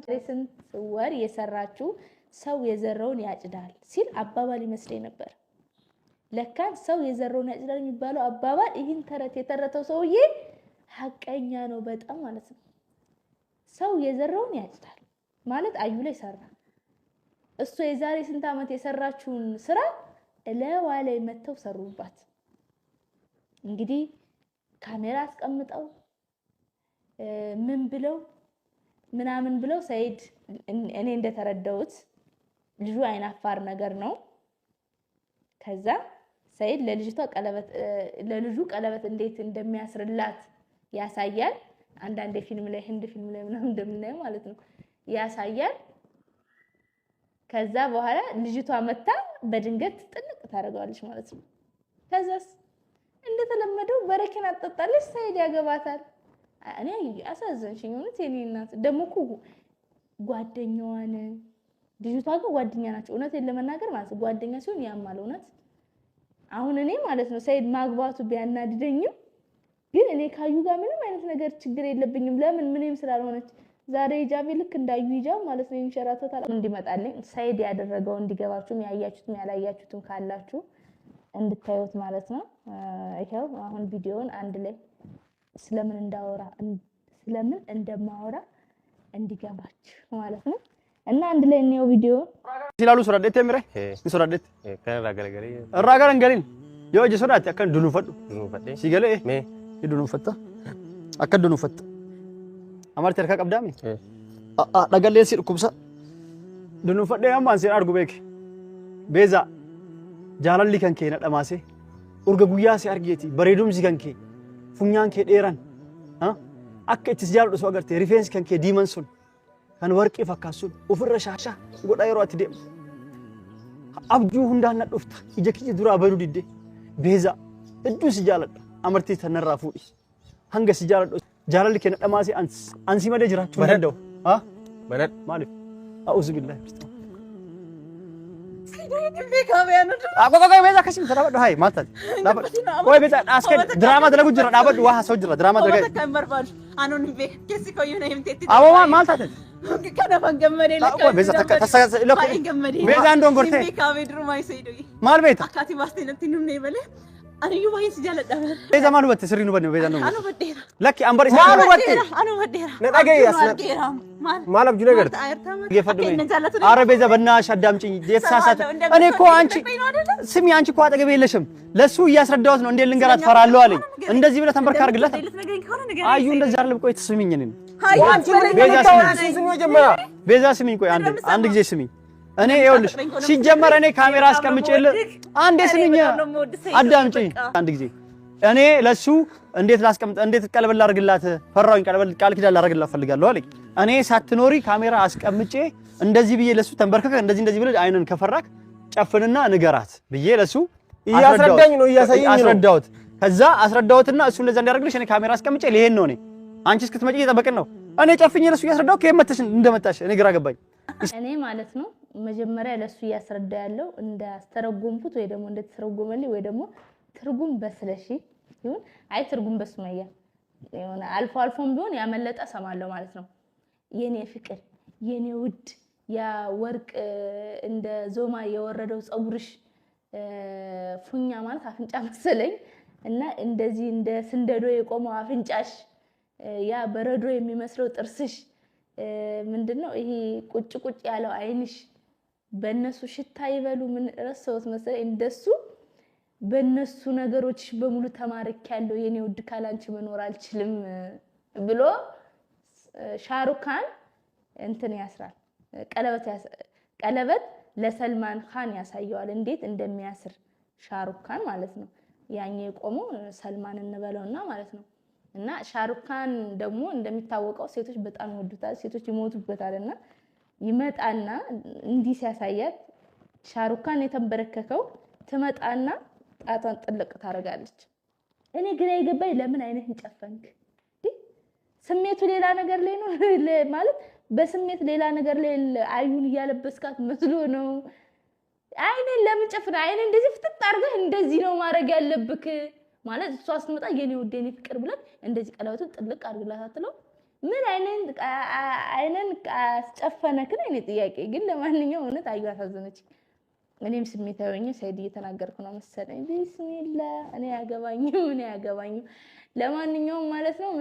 ስንት ወር የሰራችሁ ሰው የዘራውን ያጭዳል ሲል አባባል ይመስለኝ ነበር ለካን ሰው የዘራውን ያጭዳል የሚባለው አባባል ይህን ተረት የተረተው ሰውዬ ሐቀኛ ነው በጣም ማለት ነው ሰው የዘራውን ያጭዳል ማለት አዩ ላይ ሰራ እሱ የዛሬ ስንት አመት የሰራችሁን ስራ ለዋላይ መተው ሰሩባት እንግዲህ ካሜራ አስቀምጠው ምን ብለው ምናምን ብለው ሰይድ እኔ እንደተረዳሁት ልጁ አይናፋር ነገር ነው ከዛ ሰይድ ለልጁ ቀለበት እንዴት እንደሚያስርላት ያሳያል አንዳንድ ፊልም ላይ ህንድ ፊልም ላይ ምናምን እንደምናየው ማለት ነው ያሳያል ከዛ በኋላ ልጅቷ መጣ በድንገት ጥልቅ ታረጋለች ማለት ነው ከዛስ እንደተለመደው በረኪና አጠጣለች ሰይድ ያገባታል እኔ አሳዘንሽኝ እውነት የኔ እናት ደሞኩ ጓደኛዋን ልጅቷ ጋር ጓደኛ ናቸው እውነት ለመናገር ማለት ጓደኛ ሲሆን ያማል እውነት አሁን እኔ ማለት ነው ሰይድ ማግባቱ ቢያናድደኝም ግን እኔ ካዩ ጋር ምንም አይነት ነገር ችግር የለብኝም ለምን ምንም ስላልሆነች ዛሬ ሂጃብ ልክ እንዳዩ ሂጃብ ማለት ነው እንሸራተታል እንዲመጣልኝ ሰይድ ያደረገው እንዲገባችሁም ያያችሁትም ያላያችሁትም ካላችሁ እንድታዩት ማለት ነው አይተው አሁን ቪዲዮውን አንድ ላይ ስለምን እንደማወራ እንዲገባችሁ ማለት ነው እና አንድ ላይ ነው ቪዲዮ ሲላሉ ሱራዴት ምረ ሱራዴት ከራ ገለገሪ ራጋን ገሊን የወጅ ሱራዴት አከን ዱኑ ፈዱ ሲገለ ሜ ዱኑ ፈታ አከን ዱኑ ፈታ አማርት ተርካ ቀብዳሚ ደገሌ ሲርኩብሳ ዱኑ ፈደ ያማን ሲር አርጉ ቤክ ቤዛ ጃላሊ ከንኬ ነደማሴ ኡርገ ጉያ ሲ አርጌቲ በሬዱም ሲከንኬ ፉኛን ከ ዴራን akka itti jaaladhu soo agarte rifeensi kan kee diiman sun kan warqii fakkaatu ofirra shaasha godha yeroo ati deemu abjuu hundaan na dhufta ija kiyya dura abaduu didde beeza hedduu si jaaladha amartii tanarraa fuudhi hanga si jaaladhu jaalalli kee nadhamaasi ansi malee jiraachuu hin danda'u banad maalif a'uuzu billahi Aku kok beeza kasih dapat doa hai matan dapat koi beeza asken drama dalagu jira dapat wah so jira drama dalagu kan barbaadu anu nimbe kesi ko yuna himtetti awo mal taten kana bangamare la koi beeza tasaka ilo beeza andon gorte nimbe kawe druma isaido mal beeta akati bastenatti numne bale ani yu bayin sijala dabar beeza malu batte sirri nu banne beeza no anu badera laki ambari malu batte anu badera ne dagay asna mal abju ነገር አረ ቤዛ በእናትሽ አዳምጪኝ የተሳሳተ እኔ እኮ አንቺ ስሚ አንቺ እኮ አጠገቤ የለሽም ለሱ እያስረዳሁት ነው እንዴ ልንገራት ፈራለሁ አለኝ እንደዚህ ብለ ተንበርካ አርግላት አዩ እንደዚህ አይደለም ቆይ ትስሚኝ ነኝ ቤዛ ስሚኝ ቆይ አንድ ጊዜ ስሚኝ እኔ ይኸውልሽ ሲጀመር እኔ ካሜራ አስቀምጬልህ አንዴ ስሚኝ አዳምጪኝ አንድ ጊዜ እኔ ለሱ እንዴት ላስቀምጥ እንዴት ቀለበል አርግላት ፈራውኝ ቀለበል ቃል ኪዳን ላርግላት ፈልጋለሁ አለኝ እኔ ሳትኖሪ ካሜራ አስቀምጬ እንደዚህ ብዬ ለሱ ተንበርከከ እንደዚህ ብለ አይነን ከፈራክ ጨፍንና ንገራት ብዬ ለሱ እያስረዳኝ ነው እያሳየኝ ነው አስረዳውት ከዛ አስረዳውትና እሱ እንደዛ እንዲያርግልሽ እኔ ካሜራ አስቀምጬ ልሄድ ነው እኔ አንቺ እስክትመጪ እየጠበቅን ነው እኔ ጨፍኜ ለሱ እያስረዳው ከመተሽ እንደመጣሽ እኔ ግራ ገባኝ እኔ ማለት ነው መጀመሪያ ለሱ እያስረዳ ያለው እንዳስተረጎምኩት ወይ ደግሞ እንደተረጎመልኝ ወይ ደግሞ ትርጉም በስለሺ ይሁን አይ ትርጉም በሱመያ የሆነ አልፎም ቢሆን ያመለጠ ሰማለው ማለት ነው የኔ ፍቅር የኔ ውድ ያ ወርቅ እንደ ዞማ የወረደው ጸጉርሽ ፉኛ ማለት አፍንጫ መሰለኝ እና እንደዚህ እንደ ስንደዶ የቆመው አፍንጫሽ ያ በረዶ የሚመስለው ጥርስሽ ምንድነው ይሄ ቁጭ ያለው አይንሽ በእነሱ ሽታ ይበሉ ምን ረሰውት መሰለኝ እንደሱ በእነሱ ነገሮች በሙሉ ተማርክ ያለው የኔ ውድ ካላንቺ መኖር አልችልም ብሎ ሻሩካን እንትን ያስራል ቀለበት ለሰልማን ኻን ያሳየዋል እንዴት እንደሚያስር ሻሩካን ማለት ነው ያኛ የቆመው ሰልማን እንበለውና ማለት ነው እና ሻሩካን ደግሞ እንደሚታወቀው ሴቶች በጣም ይወዱታል ሴቶች ይሞቱበታልና ይመጣና እንዲህ ሲያሳያት ሻሩካን የተንበረከከው ትመጣና ጣጣን ጥልቅ ታረጋለች እኔ ግራ ይገባኝ ለምን አይነህን ጨፈንክ ስሜቱ ሌላ ነገር ላይ ነው ማለት በስሜት ሌላ ነገር ላይ አዩን ያለበስካት መስሎ ነው አይኔን ለምን ጨፍና አይኔ እንደዚህ ፍጥጥ አርገህ እንደዚህ ነው ማረግ ያለብክ ማለት እሷ ስትመጣ የኔ ወደኔ ፍቅር ብለን እንደዚህ ቀለበቱን ጥልቅ አርግላት አትለው ምን አይነን አስጨፈነክ ነው እኔ ጥያቄ። ግን ለማንኛውም እውነት አዩ አሳዘነች። እኔም ስሜታዊ ሆኜ ሰይድ እየተናገርኩ ነው መሰለኝ። ቢስሚላህ እኔ ያገባኝም ለማንኛውም ማለት ነው